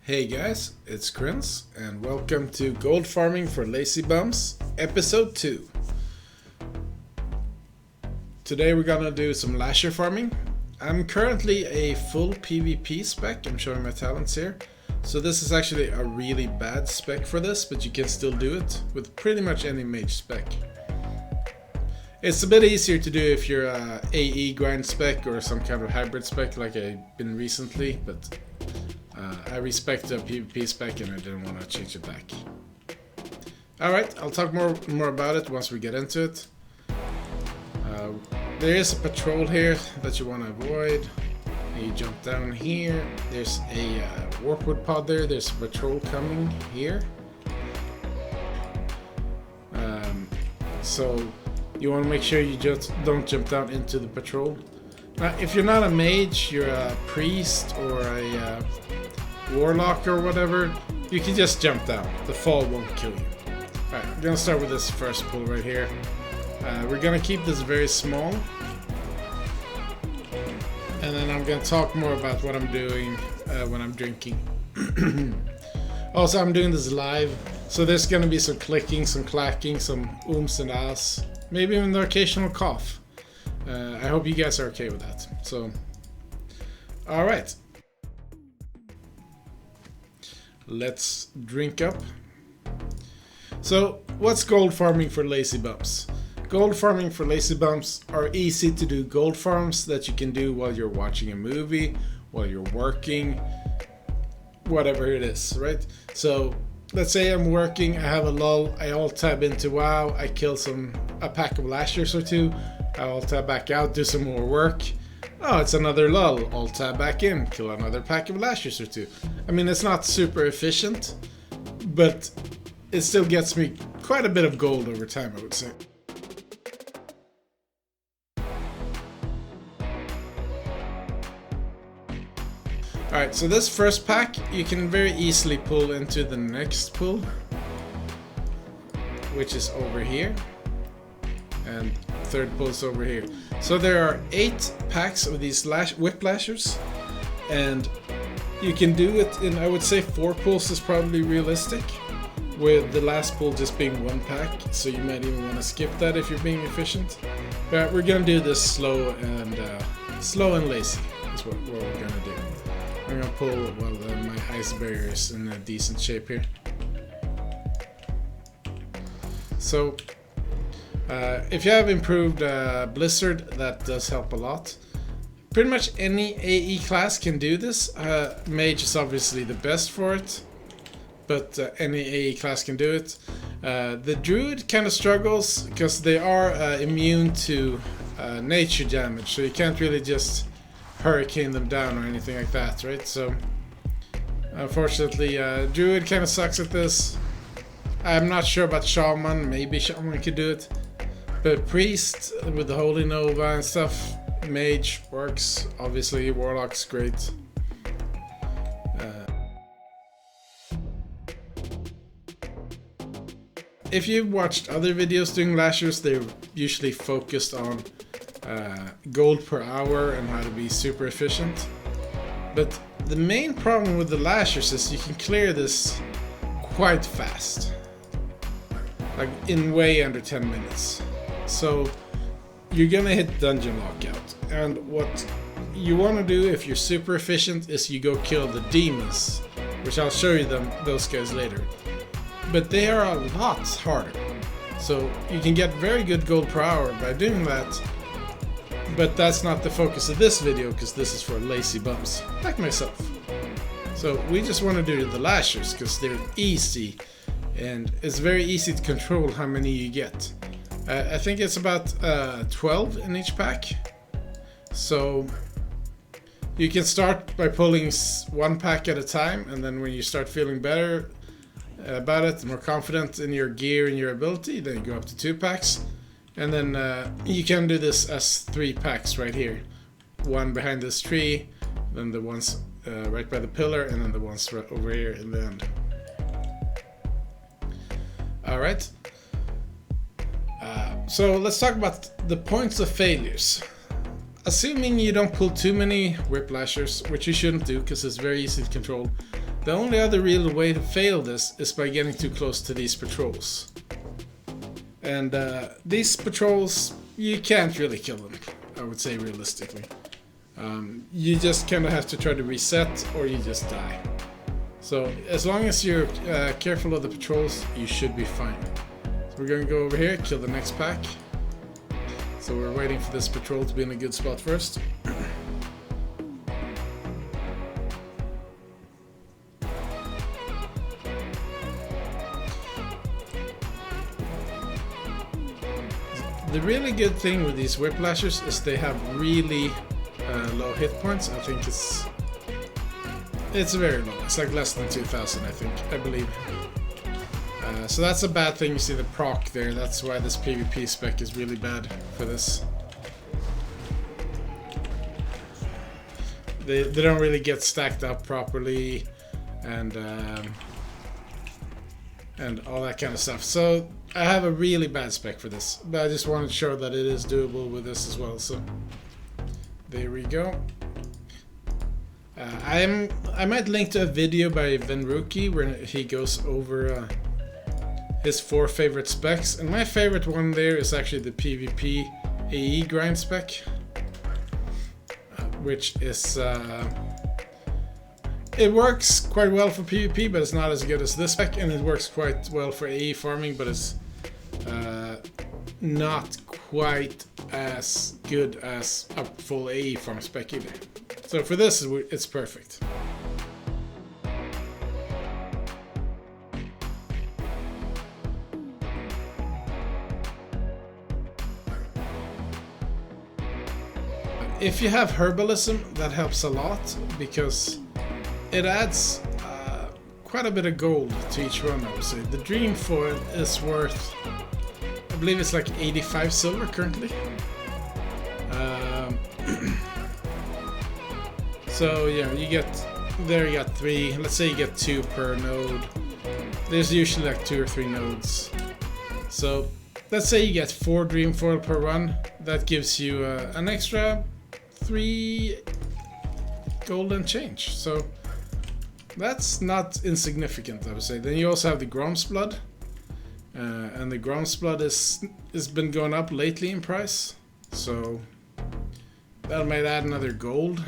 Hey guys, it's Krins, and welcome to Gold Farming for Lazy Bums, Episode 2. Today we're gonna do some lasher farming. I'm currently a full PvP spec, I'm showing my talents here. So this is actually a really bad spec for this, but you can still do it with pretty much any mage spec. It's a bit easier to do if you're a AE grind spec or some kind of hybrid spec like I've been recently, but I respect the PvP spec and I didn't want to change it back. Alright, I'll talk more about it once we get into it. There is a patrol here that you want to avoid. You jump down here. There's a warpwood pod there. There's a patrol coming here. So you want to make sure you just don't jump down into the patrol. Now, if you're not a mage, you're a priest or a warlock or whatever, you can just jump down. The fall won't kill you. Alright, I'm gonna start with this first pull right here. We're gonna keep this very small. And then I'm gonna talk more about what I'm doing when I'm drinking. Also, I'm doing this live, so there's gonna be some clicking, some clacking, some ooms and ahs, maybe even the occasional cough. I hope you guys are okay with that. So, alright. Let's drink up. So, what's gold farming for lazy bums? Gold farming for lazy bums are easy to do gold farms that you can do while you're watching a movie, while you're working, whatever it is, right? So, let's say I'm working, I have a lull, I alt tab into WoW, I kill a pack of lashers or two, I alt tab back out, do some more work. Oh, it's another lull. Alt tab back in, kill another pack of lashers or two. I mean, it's not super efficient, but it still gets me quite a bit of gold over time, I would say. Alright, so this first pack you can very easily pull into the next pull, which is over here. And third pull's over here. So there are 8 packs of these whip lashers, and you can do it in, I would say 4 pulls is probably realistic, with the last pull just being 1 pack, so you might even want to skip that if you're being efficient. But we're gonna do this slow and lazy is what we're gonna do. I'm gonna pull my ice barrier is in a decent shape here. So if you have improved Blizzard, that does help a lot. Pretty much any AE class can do this. Mage is obviously the best for it, but any AE class can do it. The Druid kind of struggles because they are immune to nature damage, so you can't really just hurricane them down or anything like that, right? So unfortunately, Druid kind of sucks at this. I'm not sure about Shaman, maybe Shaman could do it. But Priest with the Holy Nova and stuff, Mage works, obviously Warlock's great. If you've watched other videos doing lashers, they're usually focused on gold per hour and how to be super efficient. But the main problem with the lashers is you can clear this quite fast. Like in way under 10 minutes. So you're gonna hit dungeon lockout, and what you want to do if you're super efficient is you go kill the demons, which I'll show you those guys later. But they are a lot harder, so you can get very good gold per hour by doing that. But that's not the focus of this video, because this is for lazy bums like myself. So we just want to do the lashers because they're easy, and it's very easy to control how many you get. I think it's about 12 in each pack. So you can start by pulling 1 pack at a time, and then when you start feeling better about it, more confident in your gear and your ability, then you go up to 2 packs. And then you can do this as 3 packs right here. 1 behind this tree, then the ones right by the pillar, and then the ones right over here in the end. Alright. So let's talk about the points of failures. Assuming you don't pull too many whip lashers, which you shouldn't do because it's very easy to control, The only other real way to fail this is by getting too close to these patrols. And these patrols, you can't really kill them, I would say realistically. You just kind of have to try to reset or you just die. So as long as you're careful of the patrols, you should be fine. So we're going to go over here, kill the next pack. So we're waiting for this patrol to be in a good spot first. The really good thing with these whiplashers is they have really low hit points. I think it's very low. It's like less than 2,000, I believe. So that's a bad thing. You see the proc there. That's why this PvP spec is really bad for this. They don't really get stacked up properly, and all that kind of stuff. So I have a really bad spec for this, but I just wanted to show that it is doable with this as well. So there we go. I might link to a video by Venruki where he goes over his 4 favorite specs, and my favorite one there is actually the PvP AE grind spec, which is it works quite well for PvP, but it's not as good as this spec, and it works quite well for AE farming, but it's not quite as good as a full AE farm spec either. So for this, it's perfect. If you have herbalism, that helps a lot because it adds quite a bit of gold to each run, I would say. The Dreamfoil is worth, I believe it's like 85 silver currently. So yeah, you get 3, let's say you get 2 per node. There's usually like 2 or 3 nodes. So let's say you get 4 Dreamfoil per run. That gives you an extra 3 gold and change. So that's not insignificant, I would say. Then you also have the Gromsblood, and the Gromsblood has been going up lately in price, so that might add another gold.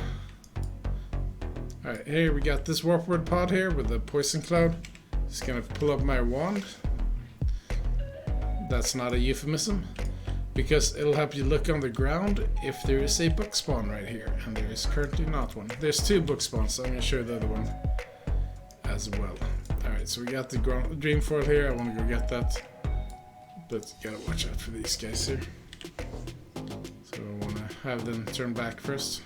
Alright, here we got this Warpward pod here with the Poison Cloud. Just gonna pull up my wand. That's not a euphemism, because it'll help you look on the ground if there is a book spawn right here, and there is currently not one. There's 2 book spawns, so I'm gonna show the other one as well. Alright, so we got the Dreamfoil here. I want to go get that, but you gotta watch out for these guys here. So I want to have them turn back first.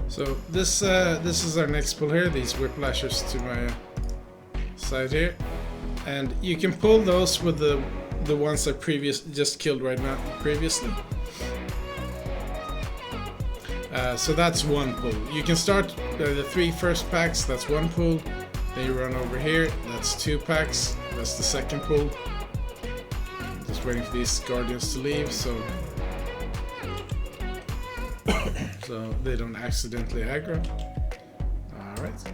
So this is our next pull here. These whiplashers to my side here. And you can pull those with the ones I just killed right now previously. So that's one pull. You can start the 3 first packs, that's one pull. Then you run over here, that's 2 packs, that's the second pull. Just waiting for these guardians to leave so they don't accidentally aggro. Alright.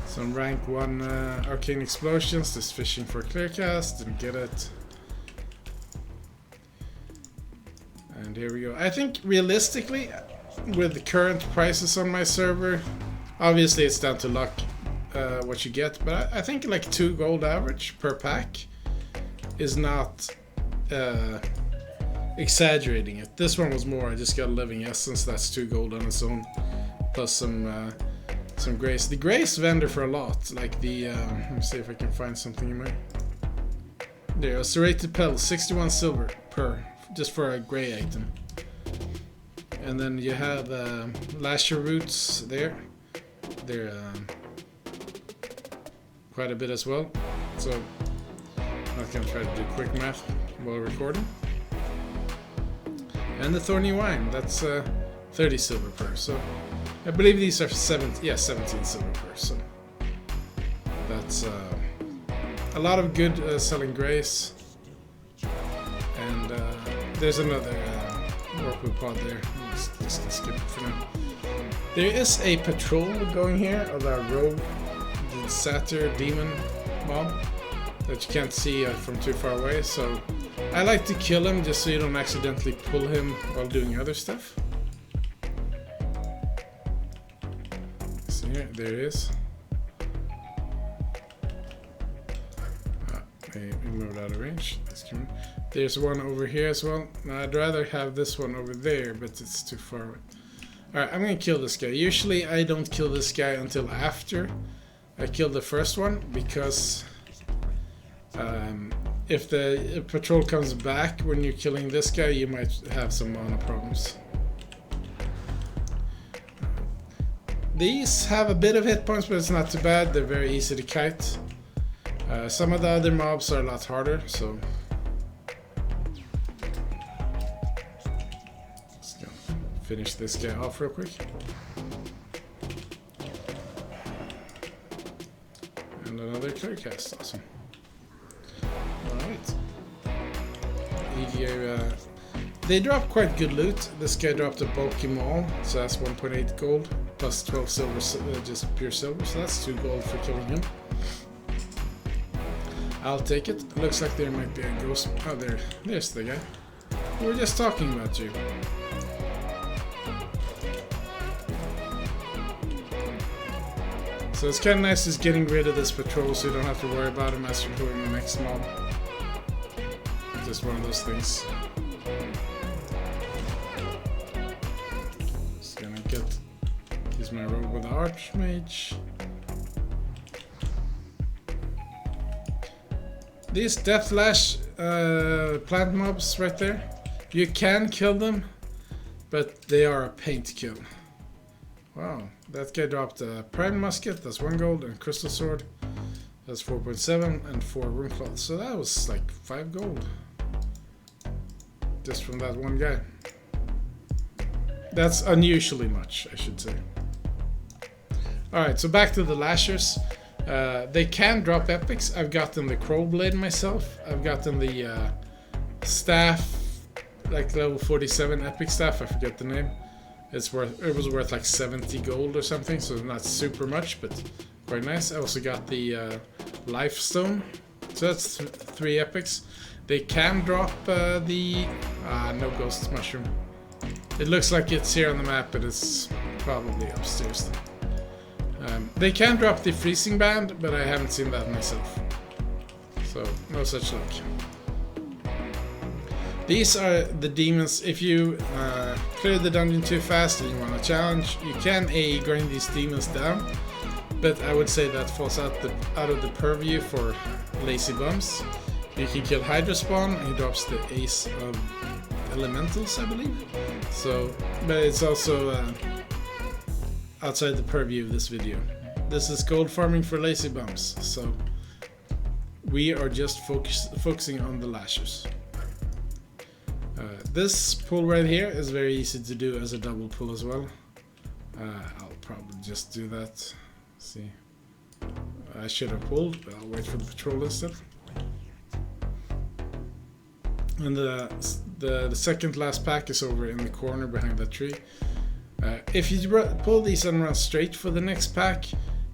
Some rank 1 arcane explosions, just fishing for clearcast, didn't get it. And here we go. I think realistically, with the current prices on my server, obviously it's down to luck what you get, but I think like 2 gold average per pack is not exaggerating it. This one was more, I just got a living essence, that's 2 gold on its own, plus some grace. The grace vendor for a lot, like the let me see if I can find something in my, there, a serrated petal, 61 silver per, just for a gray item. And then you have lasher roots there, they're quite a bit as well, so I'm not gonna try to do quick math while recording. And the thorny wine, that's 30 silver per, so I believe these are 17 silver per, so That's a lot of good selling grace. And there's another Whirlpool pod there. Just skip it for now. There is a patrol going here of our rogue satyr demon mob that you can't see from too far away, so I like to kill him just so you don't accidentally pull him while doing other stuff. So here, there he is. We moved out of range. There's one over here as well. Now, I'd rather have this one over there, but it's too far away. Alright, I'm gonna kill this guy. Usually I don't kill this guy until after I kill the first one, because if the patrol comes back when you're killing this guy, you might have some mana problems. These have a bit of hit points, but it's not too bad. They're very easy to kite. Some of the other mobs are a lot harder, so let's go finish this guy off real quick. And another clear cast, awesome. Alright. They drop quite good loot. This guy dropped a bulky maul, so that's 1.8 gold, plus 12 silver, just pure silver, so that's 2 gold for killing him. I'll take it. Looks like there might be a ghost. Oh, there's the guy. We were just talking about you. So it's kind of nice just getting rid of this patrol so you don't have to worry about him as you're doing the next mob. Just one of those things. Just gonna use my rogue with the Archmage. These Death Lash plant mobs right there, you can kill them, but they are a pain to kill. Wow, that guy dropped a Prime Musket, that's 1 gold, and Crystal Sword, that's 4.7, and 4 Rune Cloth. So that was like 5 gold. Just from that one guy. That's unusually much, I should say. Alright, so back to the Lashers. They can drop epics. I've gotten the Crow Blade myself. I've gotten the staff, like level 47 epic staff. I forget the name. It was worth like 70 gold or something, so not super much, but quite nice. I also got the Life Stone. So that's 3 epics. They can drop no Ghost Mushroom. It looks like it's here on the map, but it's probably upstairs. They can drop the Freezing Band, but I haven't seen that myself. So, no such luck. These are the demons. If you clear the dungeon too fast and you want a challenge, you can AE grind these demons down. But I would say that falls out of the purview for lazy bums. You can kill Hydrospawn, he drops the Ace of Elementals, I believe. So, but it's also outside the purview of this video. This is gold farming for lazy bums, so we are just focusing on the Lashers. This pull right here is very easy to do as a double pull as well. I'll probably just do that. Let's see, I should have pulled, but I'll wait for the patrol instead. And the second last pack is over in the corner behind that tree. If you pull these and run straight for the next pack,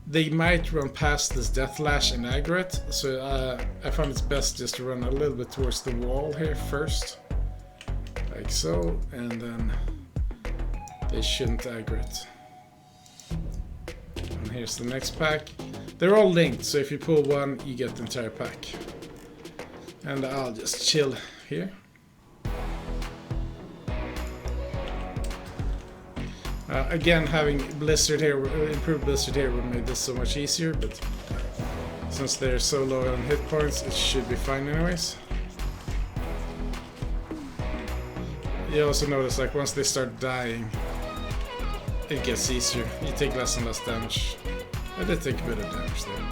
they might run past this Death Lash and aggro it. So I found it's best just to run a little bit towards the wall here first. Like so, and then they shouldn't aggro it. And here's the next pack. They're all linked, so if you pull one, you get the entire pack. And I'll just chill here. Again, having Blizzard here, improved Blizzard here would make this so much easier, but since they're so low on hit points, it should be fine anyways. You also notice, like, once they start dying, it gets easier. You take less and less damage. I did take a bit of damage there.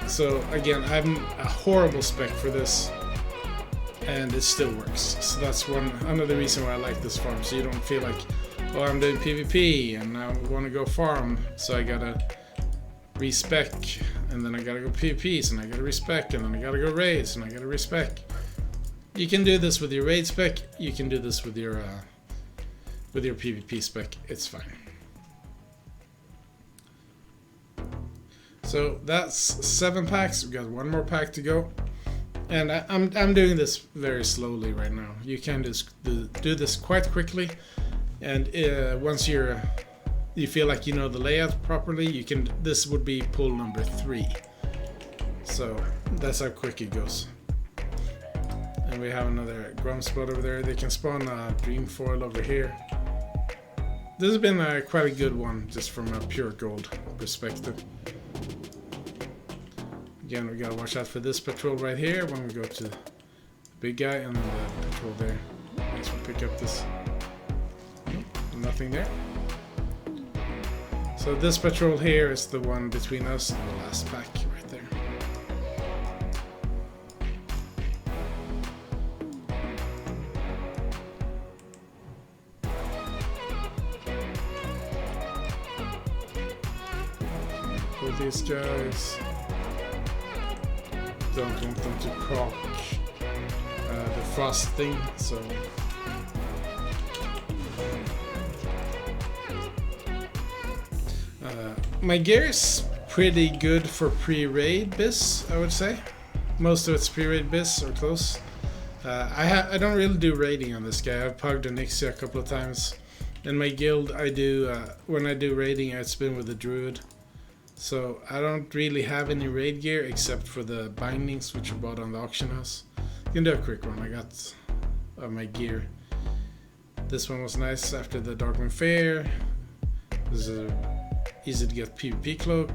So again, I'm a horrible spec for this, and it still works. So that's another reason why I like this farm. So you don't feel like, oh, I'm doing PvP and now I want to go farm, so I gotta respec, and then I gotta go PvP, and I gotta respec, and then I gotta go raids, and I gotta respec. You can do this with your raid spec. You can do this with your PvP spec. It's fine. So that's 7 packs. We've got 1 more pack to go, and I'm doing this very slowly right now. You can just do this quite quickly, and once you feel like you know the layout properly, you can. This would be pull number 3. So that's how quick it goes. And we have another Gromsblood over there. They can spawn a Dreamfoil over here. This has been quite a good one, just from a pure gold perspective. Again, we gotta watch out for this patrol right here when we go to the big guy, and then the patrol there. Next we'll pick up this. Nothing there. So this patrol here is the one between us and the last pack right there. For these guys, don't want them to proc the frost thing, so my gear is pretty good for pre-raid biz, I would say. Most of it's pre-raid biz or close. I don't really do raiding on this guy. I've pugged Onyxia a couple of times. In my guild, I do when I do raiding, it's been with the druid. So I don't really have any raid gear except for the bindings, which I bought on the auction house. You can do a quick one. I got my gear. This one was nice after the Darkmoon Fair. This is easy to get PvP cloak,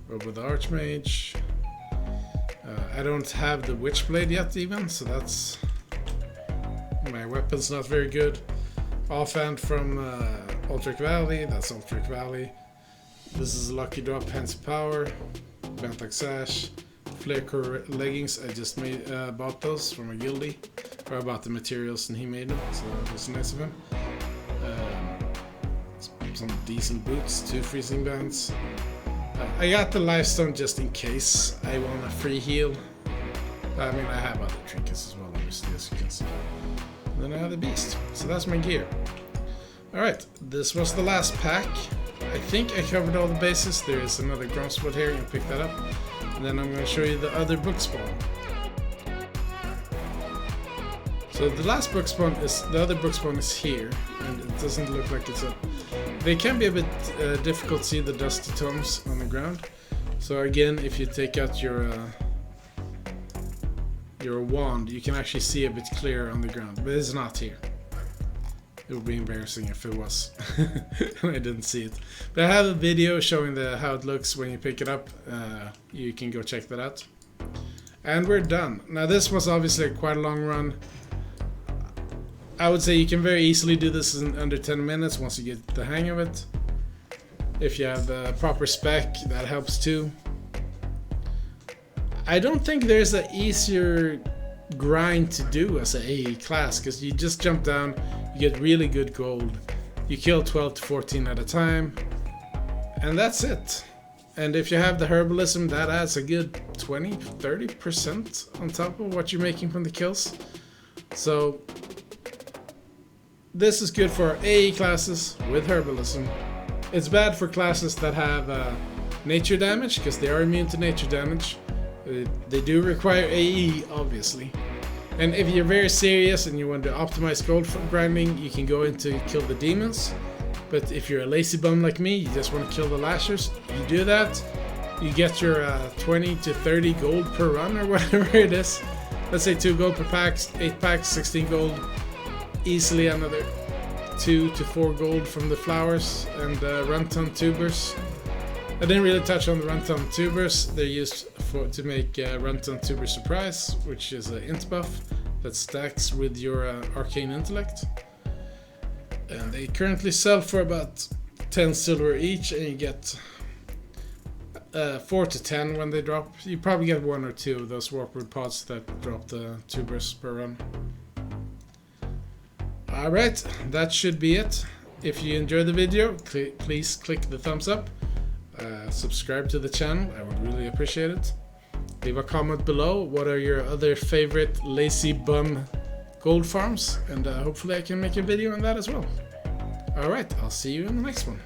or with the Archmage. I don't have the Witchblade yet even, so that's my weapon's not very good. Offhand from Ultric Valley, that's Ultric Valley. This is a lucky drop, Hands of Power, Bentlock Sash, Flare Core Leggings. I just bought those from a guildie, or I bought the materials and he made them, so that was nice of him. Some decent boots, 2 freezing bands. I got the Lifestone just in case I want a free heal. I mean, I have other trinkets as well, obviously, as you can see. And then I have the Beast, so that's my gear. Alright, this was the last pack. I think I covered all the bases. There is another Gromsblood here, you can pick that up. And then I'm going to show you the other book spawn. So the last book spawn is, the other book spawn is here, and it doesn't look like it's up. They can be a bit difficult to see the dusty tomes on the ground. So again, if you take out your wand, you can actually see a bit clearer on the ground, but it's not here. It would be embarrassing if it was. I didn't see it. But I have a video showing how it looks when you pick it up. You can go check that out. And we're done. Now this was obviously quite a long run. I would say you can very easily do this in under 10 minutes once you get the hang of it. If you have the proper spec, that helps too. I don't think there's an easier grind to do as an AE class, because you just jump down, you get really good gold, you kill 12 to 14 at a time, and that's it. And if you have the herbalism, that adds a good 20-30% on top of what you're making from the kills. So this is good for AE classes with herbalism. It's bad for classes that have nature damage, because they are immune to nature damage. They do require AE, obviously. And if you're very serious and you want to optimize gold grinding, you can go into kill the demons. But if you're a lazy bum like me, you just want to kill the lashers, you do that, you get your 20 to 30 gold per run or whatever it is. Let's say 2 gold per pack, 8 packs, 16 gold. Easily another 2 to 4 gold from the flowers and runton tubers. I didn't really touch on the runton tubers. They're used to make runton tuber surprise, which is an int buff that stacks with your arcane intellect. And they currently sell for about 10 silver each, and you get 4 to 10 when they drop. You probably get 1 or 2 of those warpwood pods that drop the tubers per run. Alright, that should be it. if you enjoyed the video, please click the thumbs up. Subscribe to the channel, I would really appreciate it. Leave a comment below, what are your other favorite lazy bum gold farms, and hopefully I can make a video on that as well. Alright, I'll see you in the next one.